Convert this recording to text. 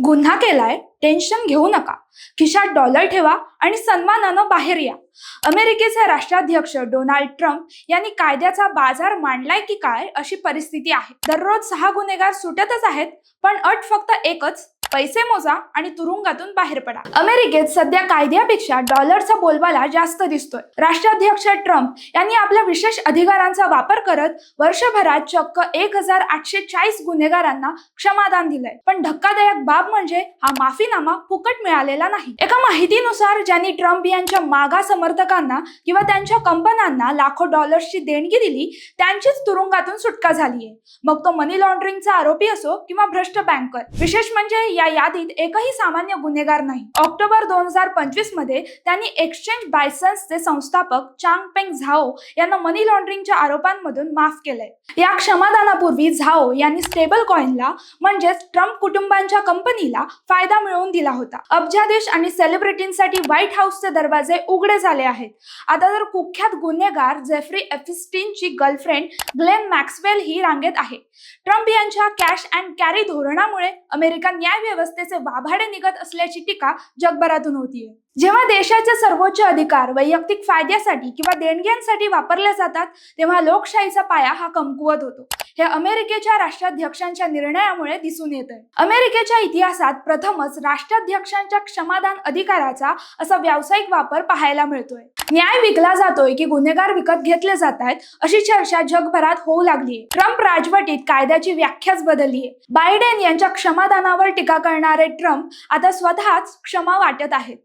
गुन्हा केलाय, टेन्शन घेऊ नका. खिशात डॉलर ठेवा आणि सन्मानानं बाहेर या. अमेरिकेचे राष्ट्राध्यक्ष डोनाल्ड ट्रम्प यांनी कायद्याचा बाजार मांडलाय की काय अशी परिस्थिती आहे. दररोज 6 गुन्हेगार सुटतच आहेत, पण अट फक्त एकच, पैसे मोजा आणि तुरुंगातून बाहेर पडा. अमेरिकेत सध्या कायद्यापेक्षा डॉलरचा बोलबाला जास्त दिसतोय. राष्ट्राध्यक्ष ट्रम्प यांनी आपल्या विशेष अधिकारांचा वापर करत वर्षभरात चक्क 1840 गुन्हेगारांना क्षमादान दिलंय. पण धक्कादायक बाब म्हणजे हा माफीनामा फुकट मिळालेला नाही. एका माहितीनुसार ज्यांनी ट्रम्प यांच्या मागा समर्थकांना किंवा त्यांच्या कंपन्यांना लाखो डॉलर्सची देणगी दिली त्यांचीच तुरुंगातून सुटका झालीये. मग तो मनी लॉन्ड्रिंगचा आरोपी असो किंवा भ्रष्ट बँकर. विशेष म्हणजे या यादीत एकही सामान्य गुन्हेगार नाही. ऑक्टोबर 2025 मध्ये त्यांनी एक्सचेंज बायसन्सचे संस्थापक चांगपेंग झाओ यांना मनी लॉन्ड्रिंगच्या आरोपांमधून माफ केलंय. या क्षमादानापूर्वी झाओ यांनी स्टेबल कॉइनला म्हणजेच ट्रम्प कुटुंबांच्या कंपनीला फायदा मिळवून दिला होता. अब्जाधीश आणि सेलिब्रिटींसाठी व्हाईट हाऊसचे दरवाजे उघडे झाले आहेत. आता तर कुख्यात गुन्हेगार जेफ्री एफस्टीनची गर्लफ्रेंड ग्लेन मॅक्सवेल ही रांगेत आहे. ट्रम्प यांच्या कॅश अँड कॅरी धोरणामुळे अमेरिका न्याय व्यवस्थेचे वाभाडे निघत असल्याची टीका जगभरातून होतीये. जेव्हा देशाचे सर्वोच्च अधिकार वैयक्तिक फायद्यासाठी किंवा देणग्यांसाठी वापरले जातात तेव्हा लोकशाहीचा पाया हा कमकुवत होतो. हे अमेरिकेच्या राष्ट्राध्यक्षांच्या निर्णयामुळे दिसून येतंय. अमेरिकेच्या इतिहासात प्रथमच राष्ट्राध्यक्षांच्या क्षमादान अधिकाराचा असा व्यावसायिक वापर पाहायला मिळतोय. न्याय विकला जातोय की गुन्हेगार विकत घेतले जात आहेत अशी चर्चा जगभरात होऊ लागलीये. ट्रम्प राजवटीत कायद्याची व्याख्याच बदललीये. बायडेन यांच्या क्षमादानावर टीका करणारे ट्रम्प आता स्वतःच क्षमा वाटत आहेत.